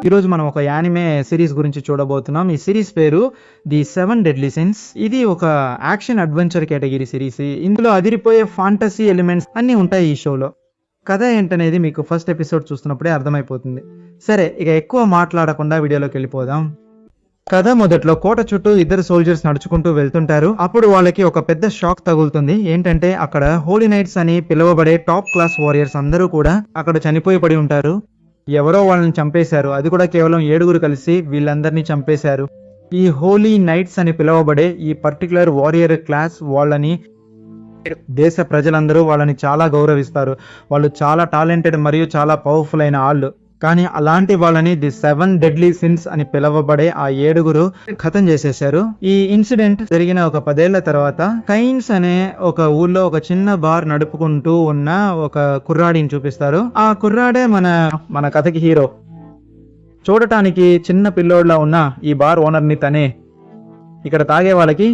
ఈరోజు మనం ఒక యానిమే సిరీస్ గురించి చూడబోతున్నాం. ఈ సిరీస్ పేరు ది 7 డెడ్లీ సిన్స్. ఇది ఒక యాక్షన్ అడ్వెంచర్ కేటగిరీ సిరీస్. ఇందులో అదిరిపోయే ఫాంటసీ ఎలిమెంట్స్ అన్నీ ఉంటాయి ఈ షోలో. కథ ఏంటనేది మీకు ఫస్ట్ ఎపిసోడ్ చూస్తున్నప్పుడే అర్థమైపోతుంది. సరే, ఇక ఎక్కువ మాట్లాడకుండా వీడియోలోకి వెళ్ళిపోదాం. కథ మొదట్లో కోట చుట్టూ ఇద్దరు సోల్జర్స్ నడుచుకుంటూ వెళ్తుంటారు. అప్పుడు వాళ్ళకి ఒక పెద్ద షాక్ తగులుతుంది. ఏంటంటే అక్కడ హోలీ నైట్స్ అని పిలువబడే టాప్ క్లాస్ వారియర్స్ అందరూ కూడా అక్కడ చనిపోయి పడి ఉంటారు. ఎవరో వాళ్ళని చంపేశారు. అది కూడా కేవలం 7 కలిసి వీళ్ళందరినీ చంపేశారు. ఈ హోలీ నైట్స్ అని పిలువబడే ఈ పర్టికులర్ వారియర్ క్లాస్ వాళ్ళని దేశ ప్రజలందరూ వాళ్ళని చాలా గౌరవిస్తారు. వాళ్ళు చాలా టాలెంటెడ్ మరియు చాలా పవర్ఫుల్ అయిన వాళ్ళు. కానీ అలాంటి వాళ్ళని ది 7 డెడ్లీ సిన్స్ అని పిలువబడే ఆ 7 ఖతం చేసేశారు. ఈ ఇన్సిడెంట్ జరిగిన ఒక 10 ఏళ్ల తర్వాత కైన్స్ అనే ఒక ఊర్లో ఒక చిన్న బార్ నడుపుకుంటూ ఉన్న ఒక కుర్రాడిని చూపిస్తారు. ఆ కుర్రాడే మన కథకి హీరో. చూడటానికి చిన్న పిల్లోడ్లా ఉన్న ఈ బార్ ఓనర్ని తనే ఇక్కడ తాగే వాళ్ళకి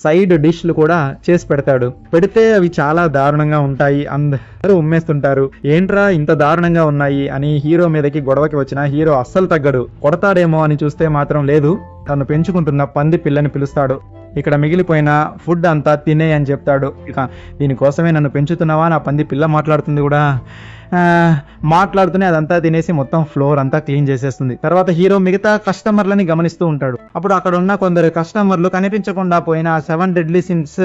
సైడ్ డిష్లు కూడా చేసి పెడతాడు. పెడితే అవి చాలా దారుణంగా ఉంటాయి. అందరూ ఉమ్మేస్తుంటారు. ఏంట్రా ఇంత దారుణంగా ఉన్నాయి అని హీరో మీదకి గొడవకి వచ్చిన హీరో అస్సలు తగ్గడు. కొడతాడేమో అని చూస్తే మాత్రం లేదు, తను పెంచుకుంటున్న పంది పిల్లని పిలుస్తాడు. ఇక్కడ మిగిలిపోయిన ఫుడ్ అంతా తినే అని చెప్తాడు. ఇక దీనికోసమే నన్ను పెంచుతున్నావా? నా పంది పిల్ల మాట్లాడుతుంది కూడా. మాట్లాడుతూనే అదంతా తినేసి మొత్తం ఫ్లోర్ అంతా క్లీన్ చేసేస్తుంది. తర్వాత హీరో మిగతా కస్టమర్లని గమనిస్తూ ఉంటాడు. అప్పుడు అక్కడ ఉన్న కొందరు కస్టమర్లు కనిపించకుండా పోయిన 7 డెడ్లీ సిన్స్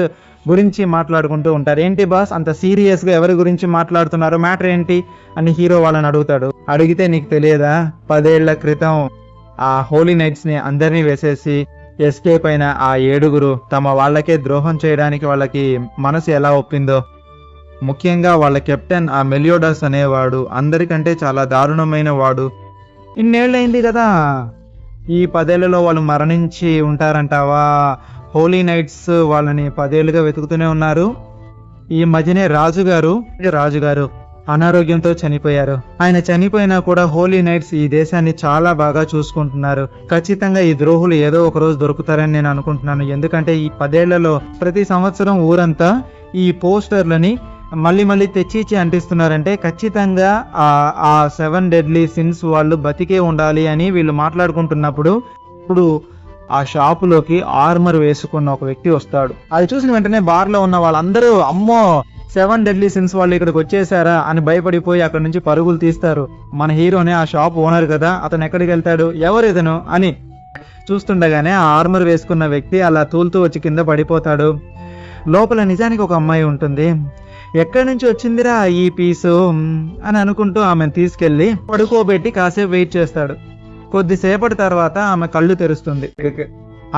గురించి మాట్లాడుకుంటూ ఉంటారు. ఏంటి బాస్ అంత సీరియస్గా ఎవరి గురించి మాట్లాడుతున్నారు, మ్యాటర్ ఏంటి అని హీరో వాళ్ళని అడుగుతాడు. అడిగితే నీకు తెలియదా, 10 ఏళ్ల క్రితం ఆ హోలీ నైట్స్ ని అందరినీ వేసేసి ఎస్కేప్ అయిన ఆ 7 తమ వాళ్ళకే ద్రోహం చేయడానికి వాళ్ళకి మనసు ఎలా ఒప్పిందో. ముఖ్యంగా వాళ్ళ కెప్టెన్ ఆ మెలియోడస్ అనేవాడు అందరికంటే చాలా దారుణమైన వాడు. ఇన్నేళ్ళైంది కదా, ఈ 10 ఏళ్లలో వాళ్ళు మరణించి ఉంటారంటావా? హోలీ నైట్స్ వాళ్ళని 10 ఏళ్ళుగా వెతుకుతూనే ఉన్నారు. ఈ మధ్యనే రాజుగారు అనారోగ్యంతో చనిపోయారు. ఆయన చనిపోయినా కూడా హోలీ నైట్స్ ఈ దేశాన్ని చాలా బాగా చూసుకుంటున్నారు. ఖచ్చితంగా ఈ ద్రోహులు ఏదో ఒక రోజు దొరుకుతారని నేను అనుకుంటున్నాను. ఎందుకంటే ఈ 10 ఏళ్లలో ప్రతి సంవత్సరం ఊరంతా ఈ పోస్టర్లని మళ్ళీ తెచ్చి అంటిస్తున్నారంటే ఖచ్చితంగా ఆ 7 డెడ్లీ సిన్స్ వాళ్ళు బతికే ఉండాలి అని వీళ్ళు మాట్లాడుకుంటున్నప్పుడు ఇప్పుడు ఆ షాపులోకి ఆర్మర్ వేసుకున్న ఒక వ్యక్తి వస్తాడు. అది చూసిన వెంటనే బార్లో ఉన్న వాళ్ళందరూ అమ్మో 7 డెడ్లీ సిన్స్ వాళ్ళు ఇక్కడికి వచ్చేసారా అని భయపడిపోయి అక్కడ నుంచి పరుగులు తీస్తారు. మన హీరోనే ఆ షాప్ ఓనర్ కదా, అతను ఎక్కడికి వెళ్తాడు, ఎవరు ఇతను అని చూస్తుండగానే ఆ ఆర్మర్ వేసుకున్న వ్యక్తి అలా తూలుతూ వచ్చి కింద పడిపోతాడు. లోపల నిజానికి ఒక అమ్మాయి ఉంటుంది. ఎక్కడి నుంచి వచ్చిందిరా ఈ పీసు అని అనుకుంటూ ఆమెను తీసుకెళ్లి పడుకోబెట్టి కాసేపు వెయిట్ చేస్తాడు. కొద్దిసేపటి తర్వాత ఆమె కళ్ళు తెరుస్తుంది.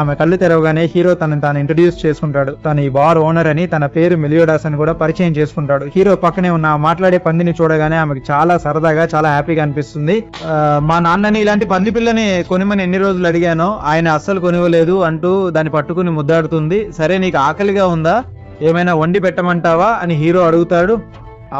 ఆమె కళ్ళు తెరవగానే హీరో తాను ఇంట్రడ్యూస్ చేసుకుంటాడు. తను ఈ బార్ ఓనర్ అని, తన పేరు మెలియోడాస్ అని కూడా పరిచయం చేసుకుంటాడు. హీరో పక్కనే ఉన్న మాట్లాడే పందిని చూడగానే ఆమెకు చాలా సరదాగా చాలా హ్యాపీగా అనిపిస్తుంది. మా నాన్నని ఇలాంటి పంది పిల్లని కొనిమని ఎన్ని రోజులు అడిగానో ఆయన అస్సలు కొనివ్వలేదు అంటూ దాన్ని పట్టుకుని ముద్దాడుతుంది. సరే నీకు ఆకలిగా ఉందా, ఏమైనా వండి పెట్టమంటావా అని హీరో అడుగుతాడు.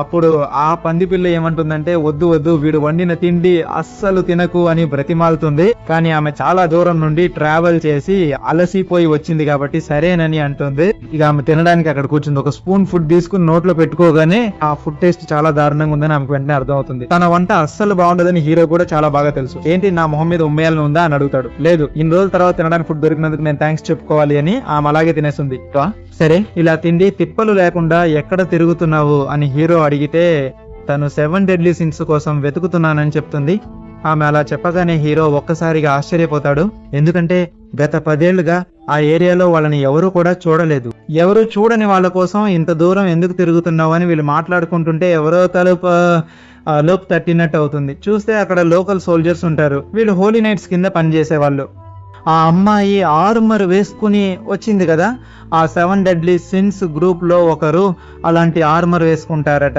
అప్పుడు ఆ పంది పిల్ల ఏమంటుందంటే వద్దు వీడు వండిన తిండి అస్సలు తినకు అని బ్రతిమాలుతుంది. కానీ ఆమె చాలా దూరం నుండి ట్రావెల్ చేసి అలసిపోయి వచ్చింది కాబట్టి సరేనని అంటుంది. ఇక ఆమె తినడానికి అక్కడ కూర్చుంది. ఒక స్పూన్ ఫుడ్ తీసుకుని నోట్లో పెట్టుకోగానే ఆ ఫుడ్ టేస్ట్ చాలా దారుణంగా ఉందని ఆమెకు వెంటనే అర్థం అవుతుంది. తన వంట అస్సలు బాగుండదని హీరో కూడా చాలా బాగా తెలుసు. ఏంటి నా మొహం మీద ఉమ్మేయాలని ఉందా అని అడుగుతాడు. లేదు, ఇన్ని రోజుల తర్వాత తినడానికి ఫుడ్ దొరికినందుకు నేను థ్యాంక్స్ చెప్పుకోవాలి అని ఆమె అలాగే తినేస్తుంది. సరే ఇలా తిండి తిప్పలు లేకుండా ఎక్కడ తిరుగుతున్నావు అని హీరో అడిగితే తను 7 డెడ్లీ సిన్స్ కోసం వెతుకుతున్నానని చెప్తుంది. ఆమె అలా చెప్పగానే హీరో ఒక్కసారిగా ఆశ్చర్యపోతాడు. ఎందుకంటే గత 10 ఏళ్లుగా ఆ ఏరియాలో వాళ్ళని ఎవరు కూడా చూడలేదు. ఎవరు చూడని వాళ్ళ కోసం ఇంత దూరం ఎందుకు తిరుగుతున్నావు అని వీళ్ళు మాట్లాడుకుంటుంటే ఎవరో లోపు తట్టినట్టు అవుతుంది. చూస్తే అక్కడ లోకల్ సోల్జర్స్ ఉంటారు. వీళ్ళు హోలీ నైట్స్ కింద పనిచేసే వాళ్ళు. ఆ అమ్మాయి ఆర్మర్ వేసుకుని వచ్చింది కదా, ఆ 7 డెడ్లీ సిన్స్ గ్రూప్ లో ఒకరు అలాంటి ఆర్మర్ వేసుకుంటారట.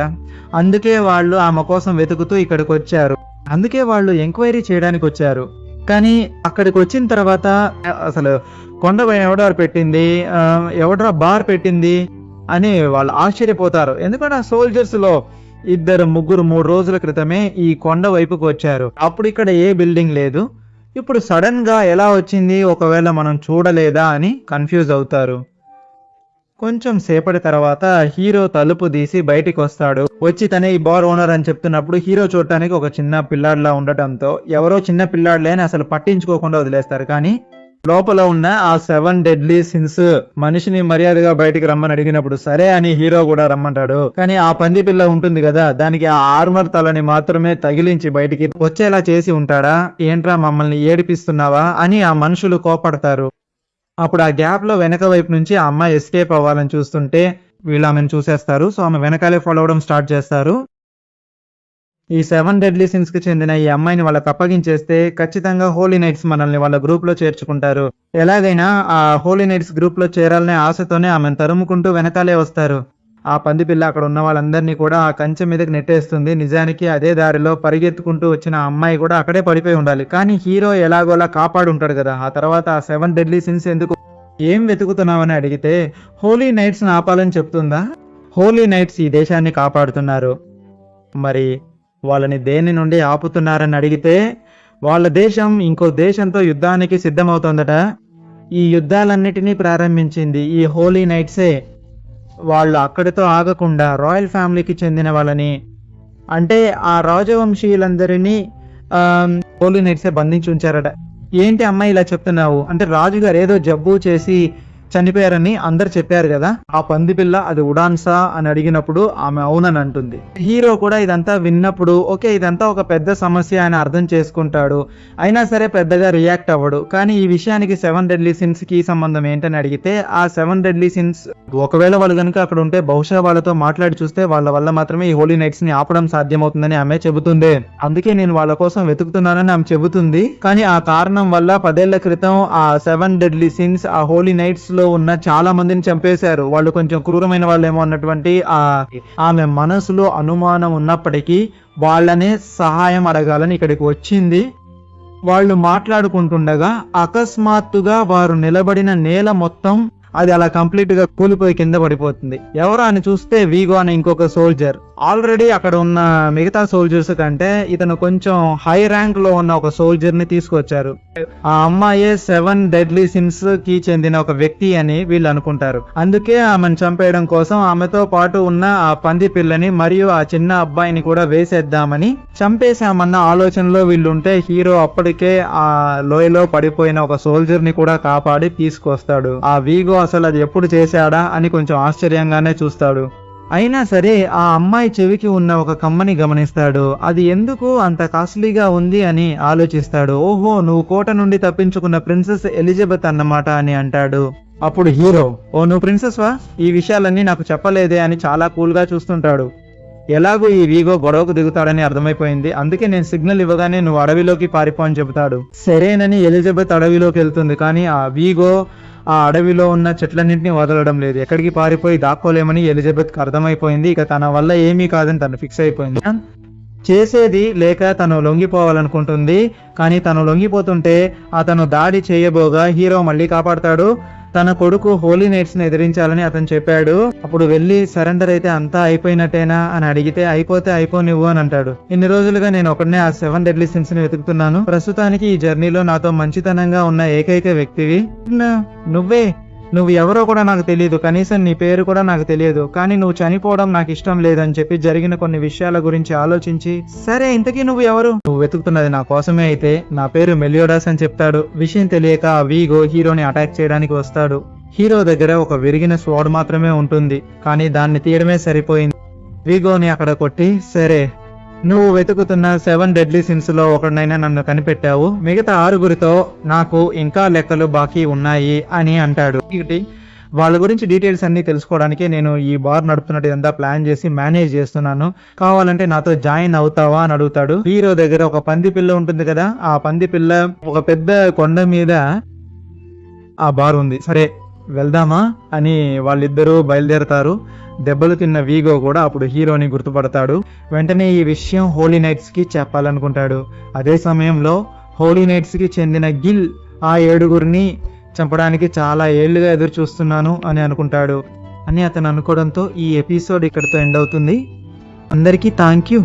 అందుకే వాళ్ళు ఆమె కోసం వెతుకుతూ ఇక్కడికి వచ్చారు. అందుకే వాళ్ళు ఎంక్వైరీ చేయడానికి వచ్చారు. కానీ అక్కడికి వచ్చిన తర్వాత అసలు కొండపైన ఎవడరా బార్ పెట్టింది అని వాళ్ళు ఆశ్చర్యపోతారు. ఎందుకంటే ఆ సోల్జర్స్ లో 2-3 రోజుల క్రితమే ఈ కొండ వైపుకు వచ్చారు. అప్పుడు ఇక్కడ ఏ బిల్డింగ్ లేదు. ఇప్పుడు సడన్ గా ఎలా వచ్చింది, ఒకవేళ మనం చూడలేదా అని కన్ఫ్యూజ్ అవుతారు. కొంచెం సేపటి తర్వాత హీరో తలుపు తీసి బయటికి వస్తాడు. వచ్చి తనే ఈ బార్ ఓనర్ అని చెప్తున్నప్పుడు హీరో చూడటానికి ఒక చిన్న పిల్లాడిలా ఉండటంతో ఎవరో చిన్న పిల్లాడులే అని అసలు పట్టించుకోకుండా వదిలేస్తారు. కానీ లోపల ఉన్న ఆ 7 డెడ్లీ సిన్స్ మనిషిని మర్యాదగా బయటికి రమ్మని అడిగినప్పుడు సరే అని హీరో కూడా రమ్మంటాడు. కానీ ఆ పంది పిల్ల ఉంటుంది కదా, దానికి ఆ ఆర్మర్ తలని మాత్రమే తగిలించి బయటికి వచ్చేలా చేసి ఉంటాడా, ఏంట్రా మమ్మల్ని ఏడిపిస్తున్నావా అని ఆ మనుషులు కోపడతారు. అప్పుడు ఆ గ్యాప్ లో వెనక వైపు నుంచి ఆ అమ్మాయి ఎస్కేప్ అవ్వాలని చూస్తుంటే వీళ్ళు ఆమెను చూసేస్తారు. సో ఆమె వెనకాలే ఫాలో అవడం స్టార్ట్ చేస్తారు. ఈ 7 డెడ్లీ సిన్స్ కి చెందిన ఈ అమ్మాయిని వాళ్ళకి అప్పగించేస్తే ఖచ్చితంగా హోలీ నైట్స్ మనల్ని వాళ్ళ గ్రూప్ లో చేర్చుకుంటారు. ఎలాగైనా ఆ హోలీ నైట్స్ గ్రూప్ లో చేరాలనే ఆశతోనే ఆమెను తరుముకుంటూ వెనకాలే వస్తారు. ఆ పంది పిల్ల అక్కడ ఉన్న వాళ్ళందరినీ కూడా ఆ కంచె మీదకి నెట్టేస్తుంది. నిజానికి అదే దారిలో పరిగెత్తుకుంటూ వచ్చిన ఆ అమ్మాయి కూడా అక్కడే పడిపోయి ఉండాలి. కానీ హీరో ఎలాగోలా కాపాడు ఉంటాడు కదా. ఆ తర్వాత ఆ 7 డెడ్లీ సిన్స్ ఎందుకు ఏం వెతుకుతున్నావని అడిగితే హోలీ నైట్స్ ఆపాలని చెప్తుందా. హోలీ నైట్స్ ఈ దేశాన్ని కాపాడుతున్నారు, మరి వాళ్ళని దేని నుండి ఆపుతున్నారని అడిగితే వాళ్ళ దేశం ఇంకో దేశంతో యుద్ధానికి సిద్ధమవుతోందట. ఈ యుద్ధాలన్నిటినీ ప్రారంభించింది ఈ హోలీ నైట్సే. వాళ్ళు అక్కడితో ఆగకుండా రాయల్ ఫ్యామిలీకి చెందిన వాళ్ళని, అంటే ఆ రాజవంశీయులందరినీ హోలీ నైట్సే బంధించి ఉంచారట. ఏంటి అమ్మాయి ఇలా చెప్తున్నావు అంటే రాజుగారు ఏదో జబ్బు చేసి చనిపోయారని అందరు చెప్పారు కదా. ఆ పంది పిల్ల అది ఉడాన్సా అని అడిగినప్పుడు ఆమె అవునని అంటుంది. హీరో కూడా ఇదంతా విన్నప్పుడు ఓకే ఇదంతా ఒక పెద్ద సమస్య అని అర్థం చేసుకుంటాడు. అయినా సరే పెద్దగా రియాక్ట్ అవ్వడు. కానీ ఈ విషయానికి 7 డెడ్లీ సిన్స్ కి సంబంధం ఏంటని అడిగితే ఆ 7 డెడ్లీ సిన్స్ ఒకవేళ వాళ్ళు కనుక అక్కడ ఉంటే బహుశా వాళ్ళతో మాట్లాడి చూస్తే వాళ్ళ వల్ల మాత్రమే ఈ హోలీ నైట్స్ ని ఆపడం సాధ్యమవుతుందని ఆమె చెబుతుంది. అందుకే నేను వాళ్ళ కోసం వెతుకుతున్నానని ఆమె చెబుతుంది. కానీ ఆ కారణం వల్ల 10 ఏళ్ల క్రితం ఆ 7 డెడ్లీ సిన్స్ ఆ హోలీ నైట్స్ లో ఉన్న చాలా మందిని చంపేశారు. వాళ్ళు కొంచెం క్రూరమైన వాళ్ళేమో అన్నటువంటి ఆమె మనసులో అనుమానం ఉన్నప్పటికీ వాళ్ళనే సహాయం అడగాలని ఇక్కడికి వచ్చింది. వాళ్ళు మాట్లాడుకుంటుండగా అకస్మాత్తుగా వారు నిలబడిన నేల మొత్తం అది అలా కంప్లీట్ గా కూలిపోయి కింద పడిపోతుంది. ఎవరు అని చూస్తే వీగో అనే ఇంకొక సోల్జర్. ఆల్రెడీ అక్కడ ఉన్న మిగతా సోల్జర్స్ కంటే ఇతను కొంచెం హై ర్యాంక్ లో ఉన్న ఒక సోల్జర్ ని తీసుకొచ్చారు. ఆ అమ్మాయే 7 డెడ్లీ సిన్స్ కి చెందిన ఒక వ్యక్తి అని వీళ్ళు అనుకుంటారు. అందుకే ఆమెను చంపేయడం కోసం ఆమెతో పాటు ఉన్న ఆ పంది పిల్లని మరియు ఆ చిన్న అబ్బాయిని కూడా వేసేద్దామని చంపేశామన్న ఆలోచనలో వీళ్ళుంటే హీరో అప్పటికే ఆ లోయలో పడిపోయిన ఒక సోల్జర్ ని కూడా కాపాడి తీసుకొస్తాడు. ఆ వీగో అసలు అది ఎప్పుడు చేశాడా అని కొంచెం ఆశ్చర్యంగానే చూస్తాడు. అయినా సరే ఆ అమ్మాయి చెవికి ఉన్న ఒక కమ్మని గమనిస్తాడు. అది ఎందుకు అంత కాస్ట్లీగా ఉంది అని ఆలోచిస్తాడు. ఓహో నువ్వు కోట నుండి తప్పించుకున్న ప్రిన్సెస్ ఎలిజబెత్ అన్నమాట అని అంటాడు. అప్పుడు హీరో ఓ నువ్వు ప్రిన్సెస్ వా, ఈ విషయాలన్నీ నాకు చెప్పలేదే అని చాలా కూల్ గా చూస్తుంటాడు. ఎలాగో ఈ వీగో గొడవకు దిగుతాడని అర్థమైపోయింది. అందుకే నేను సిగ్నల్ ఇవ్వగానే నువ్వు అడవిలోకి పారిపో అని చెబుతాడు. సరేనని ఎలిజబెత్ అడవిలోకి వెళ్తుంది. కానీ ఆ వీగో ఆ అడవిలో ఉన్న చెట్లన్నింటినీ వదలడం లేదు. ఎక్కడికి పారిపోయి దాక్కోలేమని ఎలిజబెత్ కి అర్థమైపోయింది. ఇక తన వల్ల ఏమీ కాదని తను ఫిక్స్ అయిపోయింది. చేసేది లేక తను లొంగిపోవాలనుకుంటుంది. కానీ తను లొంగిపోతుంటే అతను దాడి చేయబోగా హీరో మళ్ళీ కాపాడతాడు. తన కొడుకు హోలీ నైట్స్ ని ఎదిరించాలని అతను చెప్పాడు. అప్పుడు వెళ్ళి సరెండర్ అయితే అంతా అయిపోయినట్టేనా అని అడిగితే అయిపోతే అయిపోనివ్వు అని అంటాడు. ఇన్ని రోజులుగా నేను ఒకనే ఆ 7 డెడ్లీ సిన్స్ ని వెతుకుతున్నాను. ప్రస్తుతానికి ఈ జర్నీలో నాతో మంచితనంగా ఉన్న ఏకైక వ్యక్తివి నువ్వు ఎవరో కూడా నాకు తెలియదు, కనీసం నీ పేరు కూడా నాకు తెలియదు. కానీ నువ్వు చనిపోవడం నాకు ఇష్టం లేదని చెప్పి జరిగిన కొన్ని విషయాల గురించి ఆలోచించి సరే ఇంతకీ నువ్వు ఎవరు, నువ్వు వెతుకుతున్నది నా కోసమే అయితే నా పేరు మెలియోడాస్ అని చెప్తాడు. విషయం తెలియక ఆ వీగో హీరోని అటాక్ చేయడానికి వస్తాడు. హీరో దగ్గర ఒక విరిగిన స్వాడ్ మాత్రమే ఉంటుంది. కానీ దాన్ని తీయడమే సరిపోయింది. వీగోని అక్కడ కొట్టి సరే నువ్వు వెతుకుతున్న 7 డెడ్లీ సిన్స్ లో ఒకడినైనా నన్ను కనిపెట్టావు, మిగతా 6గురితో నాకు ఇంకా లెక్కలు బాకీ ఉన్నాయి అని అంటాడు. వాళ్ళ గురించి డీటెయిల్స్ అన్ని తెలుసుకోవడానికి నేను ఈ బార్ నడుపుతున్నట్టు ఇదంతా ప్లాన్ చేసి మేనేజ్ చేస్తున్నాను, కావాలంటే నాతో జాయిన్ అవుతావా అని అడుగుతాడు. హీరో దగ్గర ఒక పంది పిల్ల ఉంటుంది కదా, ఆ పంది పిల్ల ఒక పెద్ద కొండ మీద ఆ బార్ ఉంది. సరే వెళ్దామా అని వాళ్ళిద్దరూ బయలుదేరతారు. దెబ్బలు తిన్న వీగో కూడా అప్పుడు హీరోని గుర్తుపడతాడు. వెంటనే ఈ విషయం హోలీ నైట్స్ కి చెప్పాలనుకుంటాడు. అదే సమయంలో హోలీ నైట్స్ కి చెందిన గిల్ ఆ 7గురిని చంపడానికి చాలా ఏళ్లుగా ఎదురు చూస్తున్నాను అని అనుకుంటాడు. అని అతను అనుకోవడంతో ఈ ఎపిసోడ్ ఇక్కడితో ఎండ్ అవుతుంది. అందరికీ థ్యాంక్ యూ.